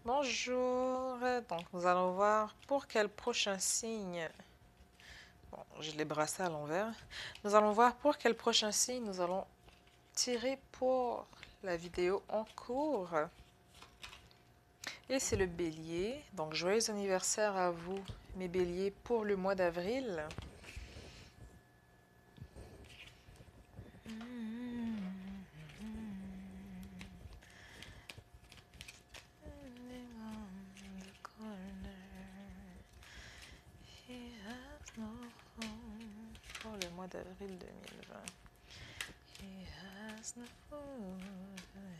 Bonjour. Donc, nous allons voir pour quel prochain signe. Bon, je l'ai brassé à l'envers. Nous allons voir pour quel prochain signe nous allons tirer pour la vidéo en cours. Et c'est le bélier. Donc, joyeux anniversaire à vous, mes béliers, pour le mois d'avril. Pour le mois d'avril 2020. He has no food,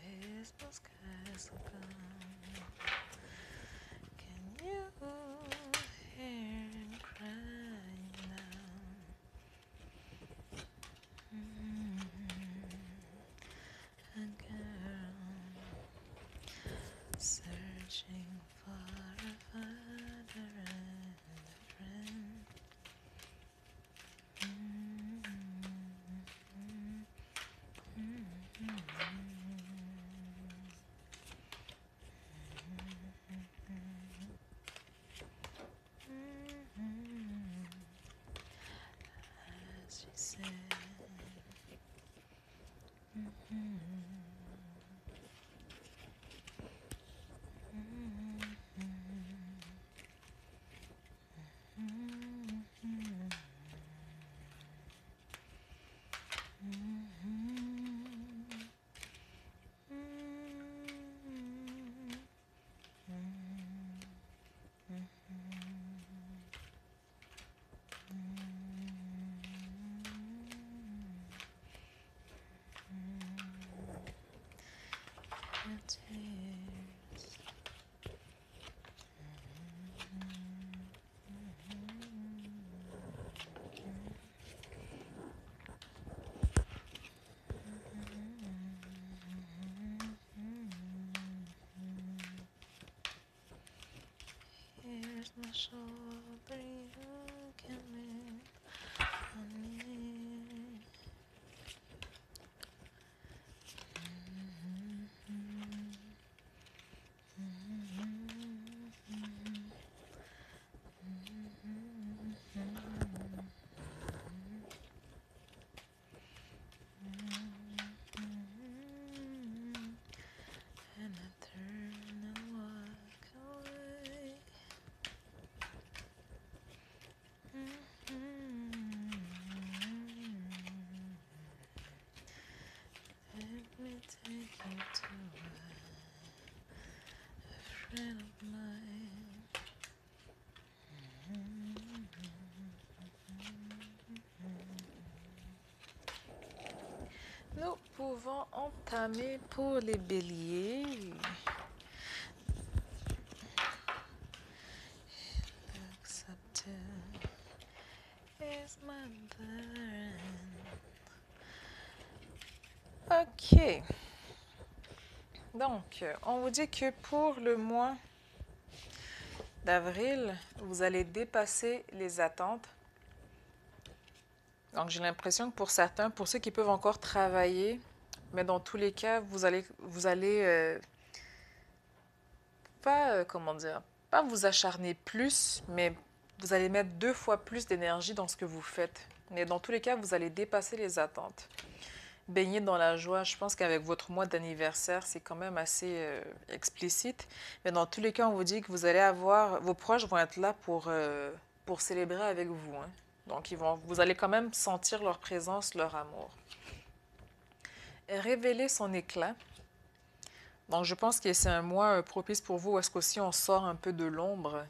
his no skies are gone. Can you hear him crying now? A girl searching for a father and a friend. As she said, tears. Here's my shoulder, you can lean on me. And I turn and walk away. Let me take you to a friend of mine. Nous pouvons entamer pour les béliers. Accepted is my burden. Ok. Donc, on vous dit que pour le mois d'avril, vous allez dépasser les attentes. Donc, j'ai l'impression que pour certains, pour ceux qui peuvent encore travailler, mais dans tous les cas, vous allez pas, comment dire, pas vous acharner plus, mais vous allez mettre 2 fois plus d'énergie dans ce que vous faites. Mais dans tous les cas, vous allez dépasser les attentes. Baigner dans la joie, je pense qu'avec votre mois d'anniversaire, c'est quand même assez explicite. Mais dans tous les cas, on vous dit que vous allez avoir, vos proches vont être là pour célébrer avec vous, hein. Donc, vous allez quand même sentir leur présence, leur amour. Révéler son éclat. Donc, je pense que c'est un mois propice pour vous où est-ce qu'aussi on sort un peu de l'ombre.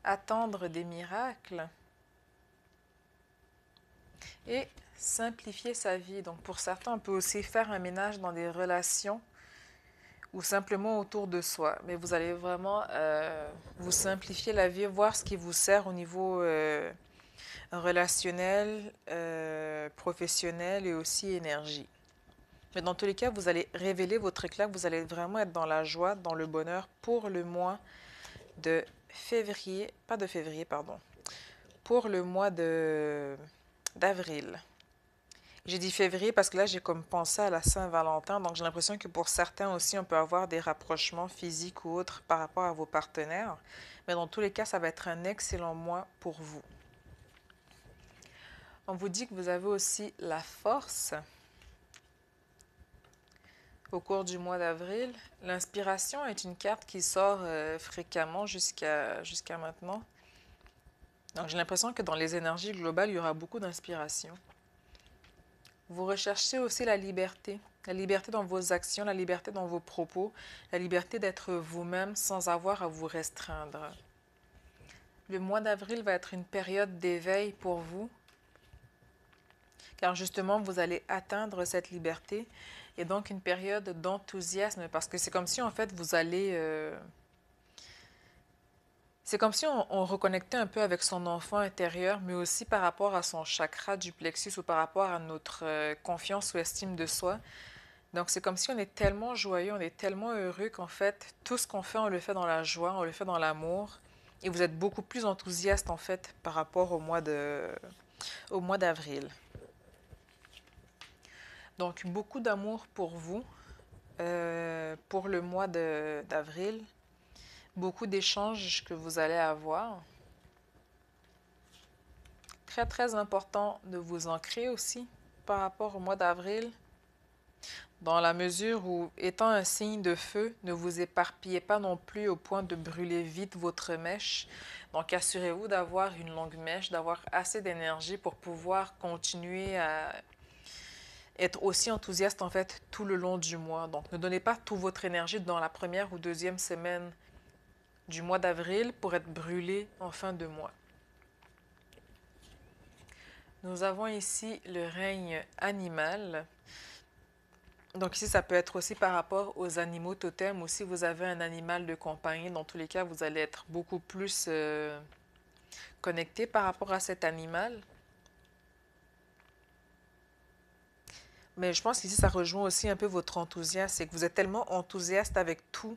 Attendre des miracles. Et simplifier sa vie. Donc, pour certains, on peut aussi faire un ménage dans des relations ou simplement autour de soi. Mais vous allez vraiment vous simplifier la vie, voir ce qui vous sert au niveau relationnel, professionnel et aussi énergie. Mais dans tous les cas, vous allez révéler votre éclat, vous allez vraiment être dans la joie, dans le bonheur pour le mois de février, pas de février, pardon, pour le mois d'avril. J'ai dit février parce que là, j'ai comme pensé à la Saint-Valentin. Donc, j'ai l'impression que pour certains aussi, on peut avoir des rapprochements physiques ou autres par rapport à vos partenaires. Mais dans tous les cas, ça va être un excellent mois pour vous. On vous dit que vous avez aussi la force au cours du mois d'avril. L'inspiration est une carte qui sort fréquemment jusqu'à maintenant. Donc, j'ai l'impression que dans les énergies globales, il y aura beaucoup d'inspiration. Vous recherchez aussi la liberté dans vos actions, la liberté dans vos propos, la liberté d'être vous-même sans avoir à vous restreindre. Le mois d'avril va être une période d'éveil pour vous, car justement, vous allez atteindre cette liberté et donc une période d'enthousiasme, parce que c'est comme si en fait vous allez... c'est comme si on reconnectait un peu avec son enfant intérieur, mais aussi par rapport à son chakra du plexus ou par rapport à notre confiance ou estime de soi. Donc, c'est comme si on est tellement joyeux, on est tellement heureux qu'en fait, tout ce qu'on fait, on le fait dans la joie, on le fait dans l'amour. Et vous êtes beaucoup plus enthousiaste, en fait, par rapport au mois d'avril. Donc, beaucoup d'amour pour vous, pour le mois d'avril. Beaucoup d'échanges que vous allez avoir. Très, très important de vous ancrer aussi par rapport au mois d'avril. Dans la mesure où, étant un signe de feu, ne vous éparpillez pas non plus au point de brûler vite votre mèche. Donc, assurez-vous d'avoir une longue mèche, d'avoir assez d'énergie pour pouvoir continuer à être aussi enthousiaste en fait tout le long du mois. Donc, ne donnez pas toute votre énergie dans la première ou deuxième semaine du mois d'avril pour être brûlé en fin de mois. Nous avons ici le règne animal. Donc ici, ça peut être aussi par rapport aux animaux totems ou si vous avez un animal de compagnie. Dans tous les cas, vous allez être beaucoup plus connecté par rapport à cet animal. Mais je pense qu'ici, ça rejoint aussi un peu votre enthousiasme. C'est que vous êtes tellement enthousiaste avec tout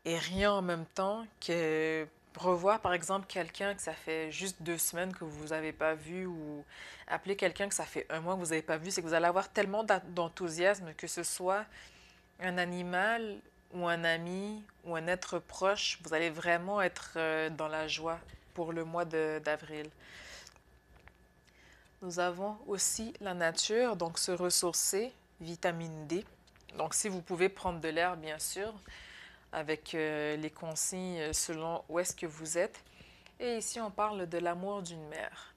et rien en même temps que revoir, par exemple, quelqu'un que ça fait juste 2 semaines que vous n'avez pas vu ou appeler quelqu'un que ça fait un mois que vous n'avez pas vu, c'est que vous allez avoir tellement d'enthousiasme que ce soit un animal ou un ami ou un être proche, vous allez vraiment être dans la joie pour le mois d'avril. Nous avons aussi la nature, donc se ressourcer, vitamine D. Donc si vous pouvez prendre de l'air, bien sûr, avec les consignes selon où est-ce que vous êtes. Et ici, on parle de l'amour d'une mère.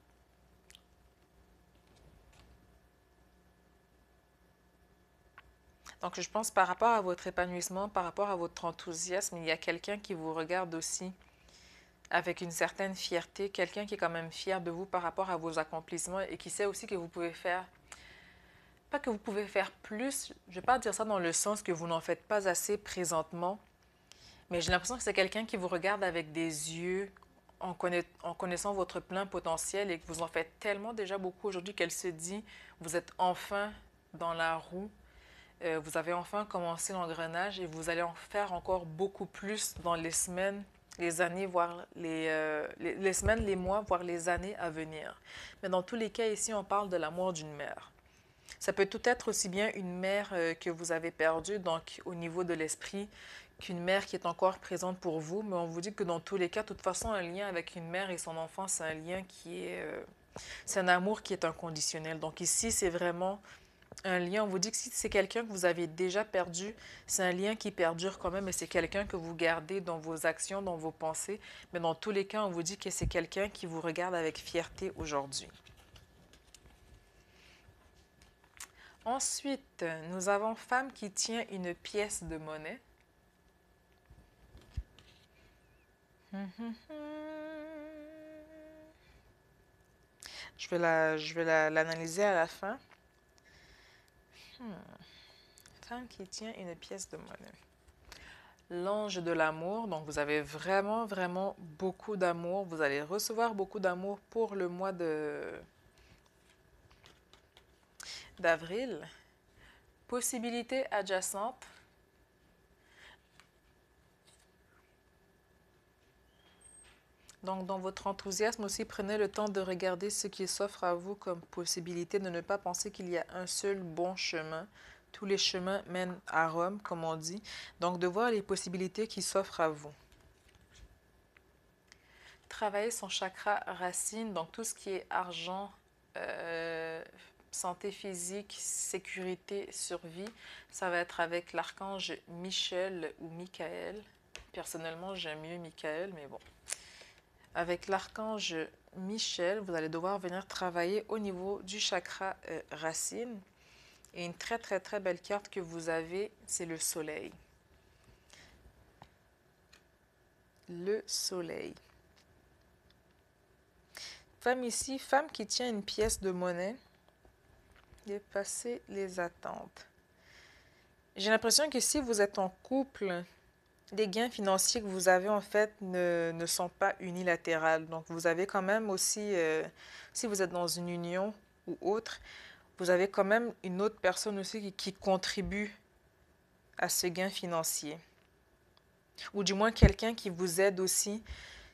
Donc, je pense par rapport à votre épanouissement, par rapport à votre enthousiasme, il y a quelqu'un qui vous regarde aussi avec une certaine fierté, quelqu'un qui est quand même fier de vous par rapport à vos accomplissements et qui sait aussi que vous pouvez faire, pas que vous pouvez faire plus, je ne vais pas dire ça dans le sens que vous n'en faites pas assez présentement, mais j'ai l'impression que c'est quelqu'un qui vous regarde avec des yeux en connaissant votre plein potentiel et que vous en faites tellement déjà beaucoup aujourd'hui qu'elle se dit, vous êtes enfin dans la roue. Vous avez enfin commencé l'engrenage et vous allez en faire encore beaucoup plus dans les semaines, les années, voire les semaines, les mois, voire les années à venir. Mais dans tous les cas, ici, on parle de l'amour d'une mère. Ça peut tout être aussi bien une mère que vous avez perdue, donc au niveau de l'esprit, qu'une mère qui est encore présente pour vous. Mais on vous dit que dans tous les cas, de toute façon, un lien avec une mère et son enfant, c'est un lien qui est... c'est un amour qui est inconditionnel. Donc ici, c'est vraiment un lien, on vous dit que si c'est quelqu'un que vous avez déjà perdu, c'est un lien qui perdure quand même et c'est quelqu'un que vous gardez dans vos actions, dans vos pensées. Mais dans tous les cas, on vous dit que c'est quelqu'un qui vous regarde avec fierté aujourd'hui. Ensuite, nous avons femme qui tient une pièce de monnaie. Je vais l'analyser à la fin. Femme qui tient une pièce de monnaie. L'ange de l'amour, donc vous avez vraiment, vraiment beaucoup d'amour. Vous allez recevoir beaucoup d'amour pour le mois d'avril. Possibilité adjacente. Donc, dans votre enthousiasme aussi, prenez le temps de regarder ce qui s'offre à vous comme possibilité, de ne pas penser qu'il y a un seul bon chemin. Tous les chemins mènent à Rome, comme on dit. Donc, de voir les possibilités qui s'offrent à vous. Travailler son chakra racine, donc tout ce qui est argent, euh, santé physique, sécurité, survie, ça va être avec l'archange Michel ou Michael. Personnellement, j'aime mieux Michael, mais bon. Avec l'archange Michel, vous allez devoir venir travailler au niveau du chakra racine. Et une très très très belle carte que vous avez, c'est le soleil. Le soleil. Femme ici, femme qui tient une pièce de monnaie, dépasser les attentes. J'ai l'impression que si vous êtes en couple, les gains financiers que vous avez en fait ne sont pas unilatérales. Donc vous avez quand même aussi, si vous êtes dans une union ou autre, vous avez quand même une autre personne aussi qui contribue à ce gain financier. Ou du moins quelqu'un qui vous aide aussi.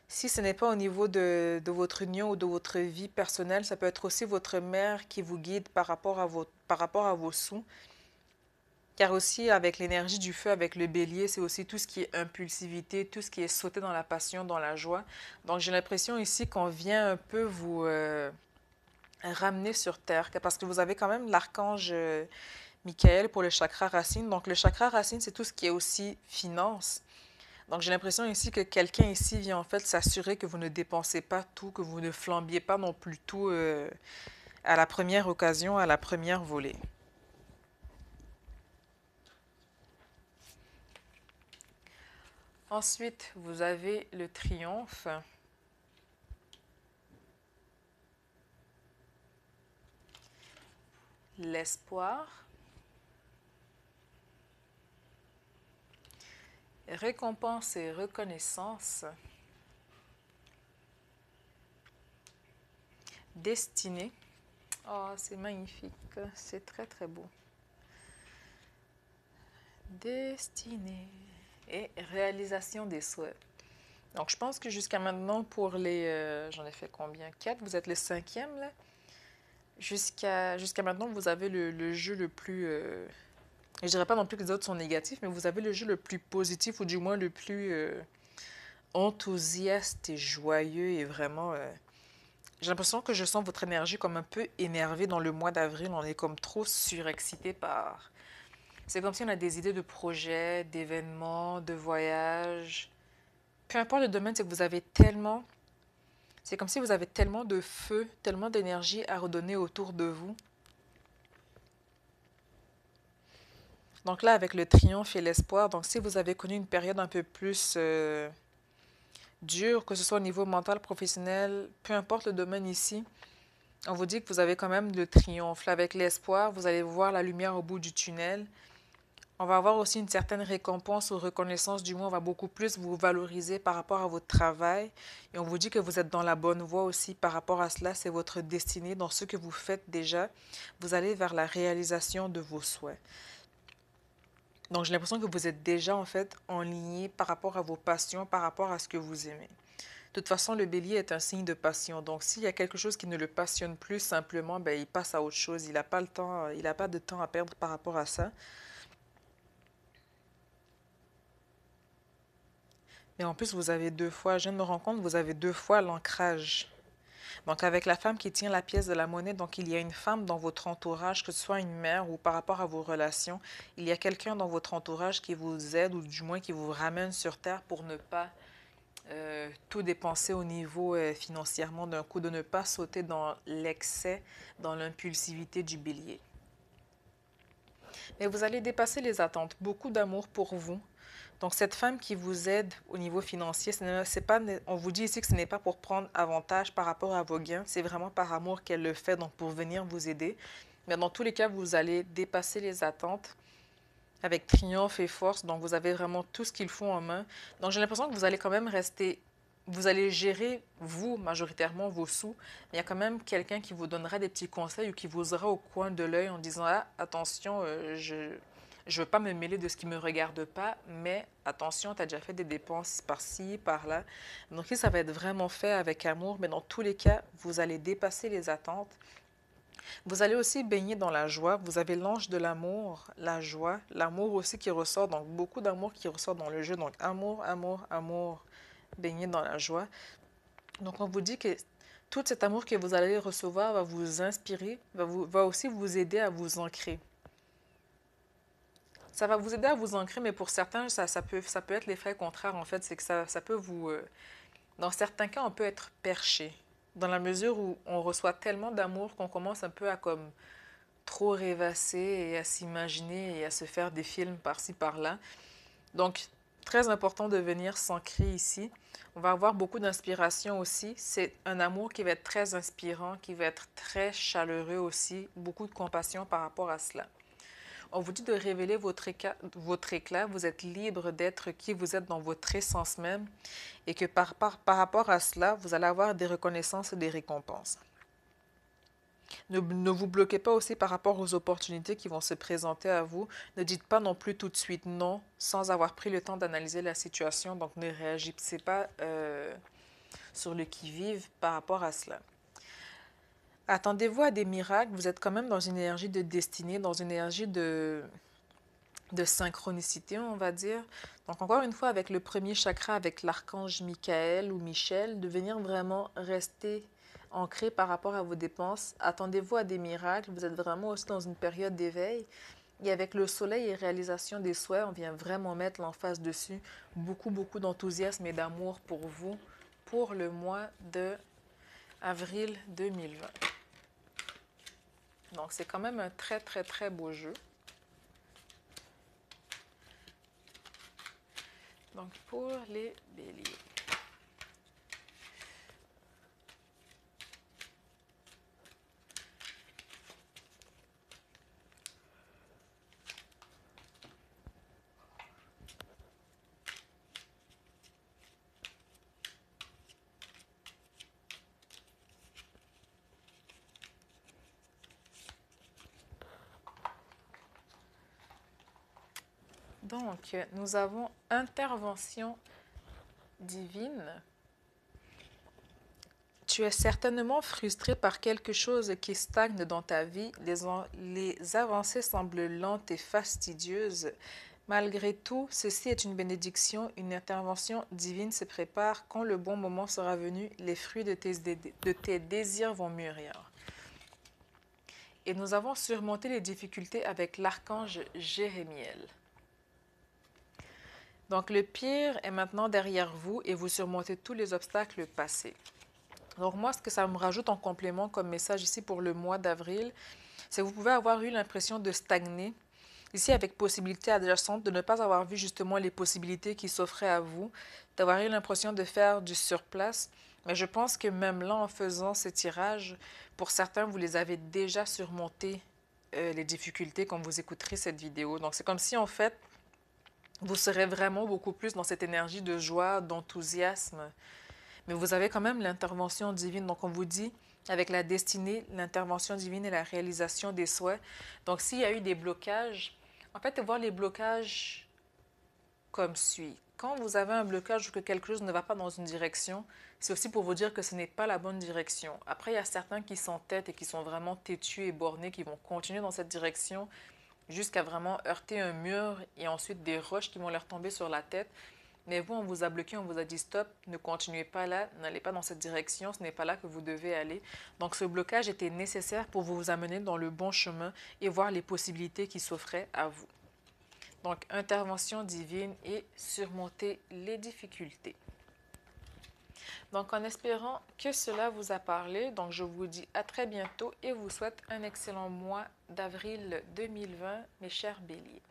Si ce n'est pas au niveau de votre union ou de votre vie personnelle, ça peut être aussi votre mère qui vous guide par rapport à vos sous. Car aussi avec l'énergie du feu, avec le bélier, c'est aussi tout ce qui est impulsivité, tout ce qui est sauter dans la passion, dans la joie. Donc j'ai l'impression ici qu'on vient un peu vous ramener sur terre, parce que vous avez quand même l'archange Michael pour le chakra racine. Donc le chakra racine, c'est tout ce qui est aussi finance. Donc j'ai l'impression ici que quelqu'un ici vient en fait s'assurer que vous ne dépensez pas tout, que vous ne flambiez pas non plus tout à la première occasion, à la première volée. Ensuite, vous avez le triomphe. L'espoir. Récompense et reconnaissance. Destinée. Oh, c'est magnifique. C'est très, très beau. Destinée. Et réalisation des souhaits. Donc, je pense que jusqu'à maintenant, pour les... j'en ai fait combien? 4. Vous êtes le 5e, là? Jusqu'à maintenant, vous avez le jeu le plus... je dirais pas non plus que les autres sont négatifs, mais vous avez le jeu le plus positif, ou du moins le plus enthousiaste et joyeux, et vraiment... j'ai l'impression que je sens votre énergie comme un peu énervée dans le mois d'avril. On est comme trop surexcité par... C'est comme si on a des idées de projets, d'événements, de voyages. Peu importe le domaine, c'est que vous avez tellement... C'est comme si vous avez tellement de feu, tellement d'énergie à redonner autour de vous. Donc là, avec le triomphe et l'espoir, donc si vous avez connu une période un peu plus dure, que ce soit au niveau mental, professionnel, peu importe le domaine ici, on vous dit que vous avez quand même le triomphe. Là, avec l'espoir, vous allez voir la lumière au bout du tunnel. On va avoir aussi une certaine récompense ou reconnaissance, du moins on va beaucoup plus vous valoriser par rapport à votre travail. Et on vous dit que vous êtes dans la bonne voie aussi par rapport à cela. C'est votre destinée. Dans ce que vous faites déjà, vous allez vers la réalisation de vos souhaits. Donc j'ai l'impression que vous êtes déjà en fait en ligne par rapport à vos passions, par rapport à ce que vous aimez. De toute façon, le bélier est un signe de passion. Donc s'il y a quelque chose qui ne le passionne plus, simplement, ben, il passe à autre chose. Il n'a pas le temps, il n'a pas de temps à perdre par rapport à ça. Mais en plus, vous avez 2 fois, je viens de me rendre compte, vous avez 2 fois l'ancrage. Donc, avec la femme qui tient la pièce de la monnaie, donc il y a une femme dans votre entourage, que ce soit une mère ou par rapport à vos relations, il y a quelqu'un dans votre entourage qui vous aide ou du moins qui vous ramène sur terre pour ne pas tout dépenser au niveau financièrement d'un coup, de ne pas sauter dans l'excès, dans l'impulsivité du bélier. Mais vous allez dépasser les attentes, beaucoup d'amour pour vous. Donc, cette femme qui vous aide au niveau financier, c'est pas, on vous dit ici que ce n'est pas pour prendre avantage par rapport à vos gains, c'est vraiment par amour qu'elle le fait, donc pour venir vous aider. Mais dans tous les cas, vous allez dépasser les attentes avec triomphe et force, donc vous avez vraiment tout ce qu'il faut en main. Donc, j'ai l'impression que vous allez quand même rester, vous allez gérer, vous, majoritairement, vos sous. Mais il y a quand même quelqu'un qui vous donnera des petits conseils ou qui vous aura au coin de l'œil en disant, ah, attention, Je veux pas me mêler de ce qui me regarde pas, mais attention, tu as déjà fait des dépenses par-ci, par-là. Donc, ça va être vraiment fait avec amour, mais dans tous les cas, vous allez dépasser les attentes. Vous allez aussi baigner dans la joie. Vous avez l'ange de l'amour, la joie, l'amour aussi qui ressort, donc beaucoup d'amour qui ressort dans le jeu. Donc, amour, amour, amour, baigner dans la joie. Donc, on vous dit que tout cet amour que vous allez recevoir va vous inspirer, va aussi vous aider à vous ancrer. Ça va vous aider à vous ancrer, mais pour certains, ça peut être l'effet contraire, en fait. C'est que ça peut vous... dans certains cas, on peut être perché. Dans la mesure où on reçoit tellement d'amour qu'on commence un peu à comme trop rêvasser et à s'imaginer et à se faire des films par-ci, par-là. Donc, très important de venir s'ancrer ici. On va avoir beaucoup d'inspiration aussi. C'est un amour qui va être très inspirant, qui va être très chaleureux aussi. Beaucoup de compassion par rapport à cela. On vous dit de révéler votre éclat. Vous êtes libre d'être qui vous êtes dans votre essence même et que par rapport à cela, vous allez avoir des reconnaissances et des récompenses. Ne vous bloquez pas aussi par rapport aux opportunités qui vont se présenter à vous. Ne dites pas non plus tout de suite non sans avoir pris le temps d'analyser la situation. Donc, ne réagissez pas sur le qui-vive par rapport à cela. Attendez-vous à des miracles. Vous êtes quand même dans une énergie de destinée, dans une énergie de synchronicité, on va dire. Donc, encore une fois, avec le premier chakra, avec l'archange Michael ou Michel, de venir vraiment rester ancré par rapport à vos dépenses. Attendez-vous à des miracles. Vous êtes vraiment aussi dans une période d'éveil. Et avec le soleil et réalisation des souhaits, on vient vraiment mettre l'emphase dessus. Beaucoup, beaucoup d'enthousiasme et d'amour pour vous pour le mois de avril 2020. Donc, c'est quand même un très, très, très beau jeu. Donc, pour les béliers. Donc, nous avons intervention divine. Tu es certainement frustré par quelque chose qui stagne dans ta vie. Les avancées semblent lentes et fastidieuses. Malgré tout, ceci est une bénédiction. Une intervention divine se prépare. Quand le bon moment sera venu, les fruits de tes désirs vont mûrir. Et nous avons surmonté les difficultés avec l'archange Jérémiel. Donc, le pire est maintenant derrière vous et vous surmontez tous les obstacles passés. Donc, moi, ce que ça me rajoute en complément comme message ici pour le mois d'avril, c'est que vous pouvez avoir eu l'impression de stagner. Ici, avec possibilité adjacente, de ne pas avoir vu justement les possibilités qui s'offraient à vous, d'avoir eu l'impression de faire du surplace. Mais je pense que même là, en faisant ces tirages, pour certains, vous les avez déjà surmontés, les difficultés, quand vous écouterez cette vidéo. Donc, c'est comme si, en fait, vous serez vraiment beaucoup plus dans cette énergie de joie, d'enthousiasme. Mais vous avez quand même l'intervention divine. Donc, on vous dit, avec la destinée, l'intervention divine et la réalisation des souhaits. Donc, s'il y a eu des blocages, en fait, voir les blocages comme suit. Quand vous avez un blocage ou que quelque chose ne va pas dans une direction, c'est aussi pour vous dire que ce n'est pas la bonne direction. Après, il y a certains qui s'entêtent et qui sont vraiment têtus et bornés, qui vont continuer dans cette direction jusqu'à vraiment heurter un mur et ensuite des roches qui vont leur tomber sur la tête. Mais vous, on vous a bloqué, on vous a dit stop, ne continuez pas là, n'allez pas dans cette direction, ce n'est pas là que vous devez aller. Donc, ce blocage était nécessaire pour vous amener dans le bon chemin et voir les possibilités qui s'offraient à vous. Donc, intervention divine et surmonter les difficultés. Donc, en espérant que cela vous a parlé, donc je vous dis à très bientôt et vous souhaite un excellent mois d'avril 2020, mes chers béliers.